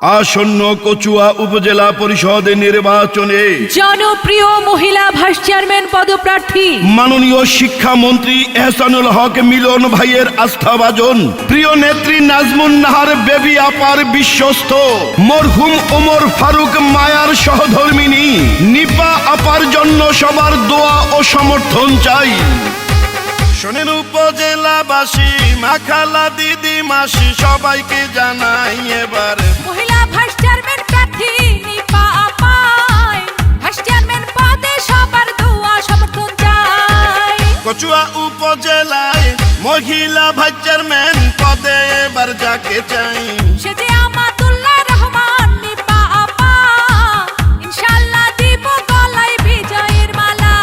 আসন্ন কচুয়া উপজেলা পরিষদ নির্বাচনে জনপ্রিয় মহিলা ভাইস চেয়ারম্যান পদপ্রার্থী মাননীয় শিক্ষামন্ত্রী এহসানুল হক মিলন ভাইয়ের আস্থাভাজন প্রিয় নেত্রী নাজমুন নাহার বেবি আপার বিশ্বস্ত মরহুম ওমর ফারুক মায়ার সহধর্মিনী নিপা আপার জন্য সবার দোয়া ও সমর্থন চাই। শোনেন উপজেলাবাসী, মাখালা দিদি মাসি সবাইকে জানাই এবার মহিলা ভাইস চেয়ারম্যান প্রার্থী নিপা আপায় ভাইস চেয়ারম্যান পদে সবার দোয়া সমর্থন চাই। কচুয়া উপজেলায় মহিলা ভাইস চেয়ারম্যান পদে এবার যাকে চাই সে যে আমাতুল্লাহ রহমান নিপা আপা, ইনশাআল্লাহ দিব গলায় বিজয়ের মালা।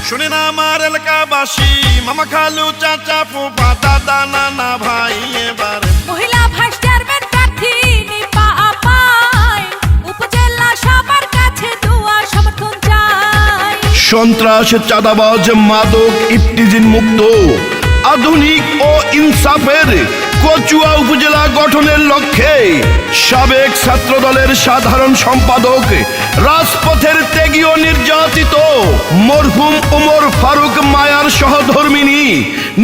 শুনেন আমার এলাকাবাসী, মামা খালু চাচা ফুফা দাদা নানা ভাই এবার মহিলা ভাইস চেয়ারম্যান প্রার্থী নিপা আপায় উপজেলা সবার কাছে দোয়া সমর্থন চাই। সন্ত্রাস, চাঁদাবাজ, মাদক, ইফতিজিন মুক্ত আধুনিক ও ইনসাফের কচুয়া উপজেলা গঠনের লক্ষ্যে সাবেক ছাত্র দলের সাধারণ সম্পাদক, রাজপথের ত্যাগী ও নির্যাতিত মরহুম ওমর ফারুক মায়ার সহধর্মিনী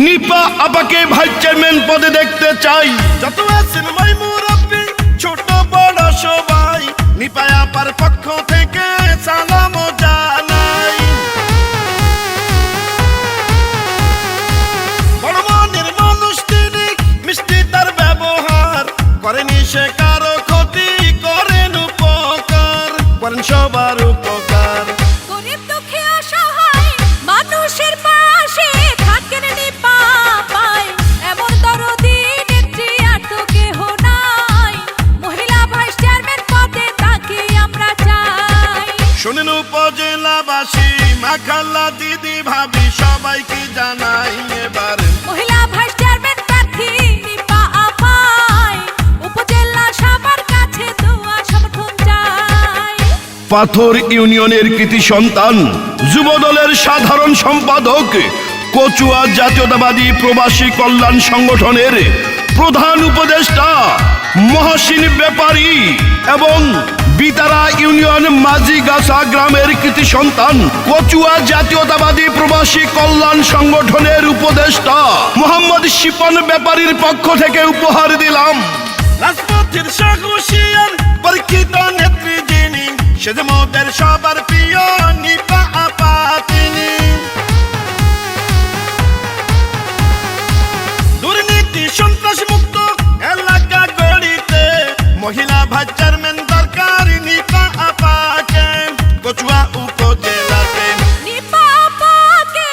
নিপা আপাকে ভাইস চেয়ারম্যান পদে দেখতে চাই। যত আছেন ভাই মুরব্বী, ছোট বড় সবাই নিপা আপার পক্ষ থেকে সালাম জানাই। বড় মনের মানুষ তিনি, মিষ্টি তার ব্যবহার, করেনি সে কারো ক্ষতি, করেন উপকার, করেন সবার উপকার। গরিব দুঃখী অসহায় মানুষের পাশে থাকেন নিপা আপায়, এমন দরদি নেত্রী আর তো কেহ নাই। মহিলা ভাইস চেয়ারম্যান পদে তাকে আমরা চাই। শোনেন উপজেলাবাসী, মাখাল্লা দিদি ভাবি সবাইকে জানাই এবার মহিলা ভাইস চেয়ারম্যান প্রার্থী নিপা আপায় উপজেলা সবার কাছে দোয়া সমর্থন চাই। পাথর ইউনিয়নের কৃতি সন্তান, যুবদলের সাধারণ সম্পাদক, কচুয়া জাতীয়তাবাদী প্রবাসী কল্যাণ সংগঠনের প্রধান উপদেষ্টা মহসিন ব্যাপারী এবং বিতারা ইউনিয়ন মাঝিগাছা গ্রামের কৃতি সন্তান, কচুয়া জাতীয়তাবাদী প্রবাসী কল্যাণ সংগঠনের উপদেষ্টা মোহাম্মদ শিপন ব্যাপারীর পক্ষ থেকে উপহার দিলাম রাজপথের সাহসিয়ান পরীক্ষিত নেত্রী যিনি, সে যে মোদের সবার প্রিয় নিপা আপা তিনি। দুর্নীতি সন্ত্রাস মুক্ত এলাকা গড়িতে মহিলা ভাইস চেয়ারম্যান দরকার নিপা আপাকে কচুয়া উপজেলাতে। নিপা আপাকে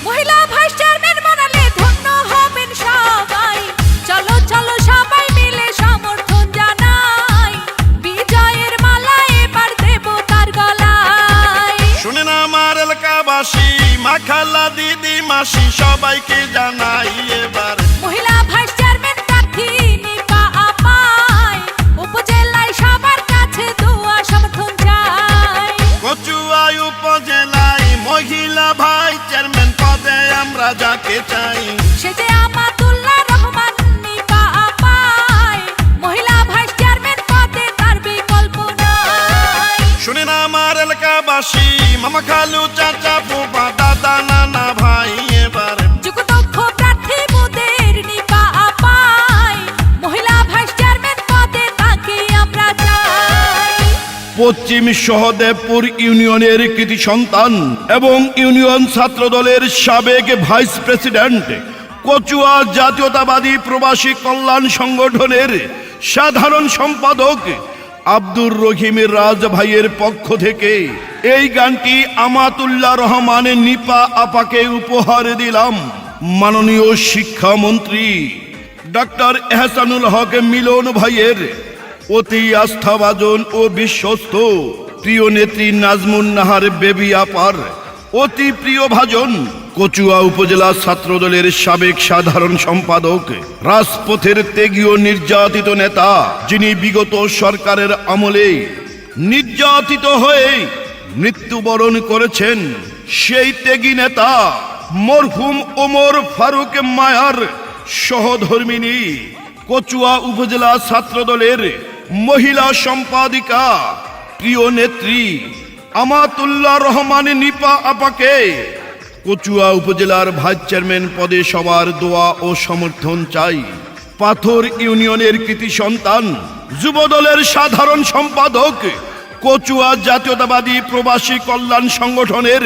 মহিলা ভাইস চেয়ারম্যান বানালে ধন্য হবেন সবাই। চলো চলো সবাই মিলে সমর্থন জানাই, বিজয়ের মালা এবার দেব তার গলায়। শুনেন আমার এলাকাবাসী, মাখালা দিদি মাসি সবাইকে জানাই এবার মহিলা ভাইস চেয়ারম্যান প্রার্থী নিপা আপায় উপজেলায় সবার কাছে দোয়া সমর্থন চাই। কচুয়া উপজেলায় মহিলা ভাইস চেয়ারম্যান পদে আমরা যাকে চাই সে যে আমাতুল্লাহ রহমান নিপা আপায়, মহিলা ভাইস চেয়ারম্যান পদে তার বিকল্প নাই। শুনেন আমার এলাকাবাসী, মামা খালু চাচা ফুফা দাদা নানা ভাই এবার যোগ্যদক্ষ প্রার্থী মোদের নিপা আপায়, মহিলা ভাইস চেয়ারম্যান পদে তাকে আমরা চাই। পশ্চিম সহদেবপুর ইউনিয়নের কৃতি সন্তান এবং ইউনিয়ন ছাত্র দলের সাবেক ভাইস প্রেসিডেন্ট, কচুয়া জাতীয়তাবাদী প্রবাসী কল্যাণ সংগঠনের সাধারণ সম্পাদক আব্দুর রহিমের রাজ ভাইয়ের পক্ষ থেকে এই গানটি আমাতুল্লাহ রহমান নিপা আপাকে উপহার দিলাম। মাননীয় শিক্ষামন্ত্রী ডক্টর এহসানুল হক মিলন ভাইয়ের অতি আস্থাভাজন ও বিশ্বস্ত প্রিয় নেত্রী নাজমুন নাহার বেবি আপার অতি প্রিয় ভাজন, কচুয়া উপজেলা ছাত্র দলের সাবেক সাধারণ সম্পাদক, রাজপথের ত্যাগী ও নির্যাতিত নেতা, যিনি বিগত সরকারের আমলে নির্যাতিত হয়ে মৃত্যুবরণ করেছেন, সেই ত্যাগী নেতা মরহুম ওমর ফারুক মায়ার সহধর্মিনী, কচুয়া উপজেলা ছাত্র দলের মহিলা সম্পাদিকা প্রিয় নেত্রী আমাতুল্লাহ রহমান নিপা আপাকে কচুয়া উপজেলার ভাইস চেয়ারম্যান পদে সবার দোয়া ও সমর্থন চাই। পাথর ইউনিয়নের কৃতি সন্তান যুবদলের সাধারণ সম্পাদক কচুয়া জাতীয়তাবাদী প্রবাসী কল্যাণ সংগঠনের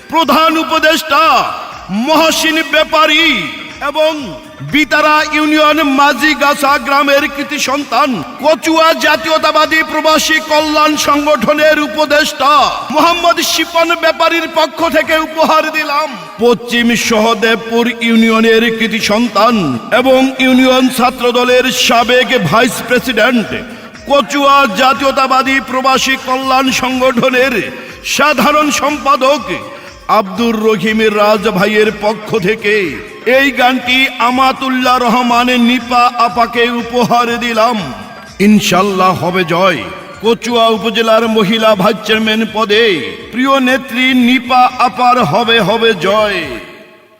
প্রধান উপদেষ্টা মহসিন ব্যাপারী এবং বিতারা ইউনিয়ন মাঝিগাছা গ্রামের কৃতি সন্তান কচুয়া জাতীয়তাবাদী প্রবাসী কল্যাণ সংগঠনের উপদেষ্টা মোহাম্মদ শিপন ব্যাপারীর পক্ষ থেকে উপহার দিলাম পশ্চিম সহদেবপুর ইউনিয়নের কৃতি সন্তান এবং ইউনিয়ন ছাত্র দলের সাবেক ভাইস প্রেসিডেন্ট কচুয়া জাতীয়তাবাদী প্রবাসী কল্যাণ সংগঠনের সাধারণ সম্পাদক আব্দুর রহিম রাজ ভাইয়ের পক্ষ থেকে এই গানটি আমাতুল্লাহ রহমান নিপা আপাকে উপহার দিলাম। ইনশাল্লাহ হবে জয়। কচুয়া উপজেলার মহিলা ভাইস চেয়ারম্যান পদে প্রিয় নেত্রী নিপা আপার হবে জয়।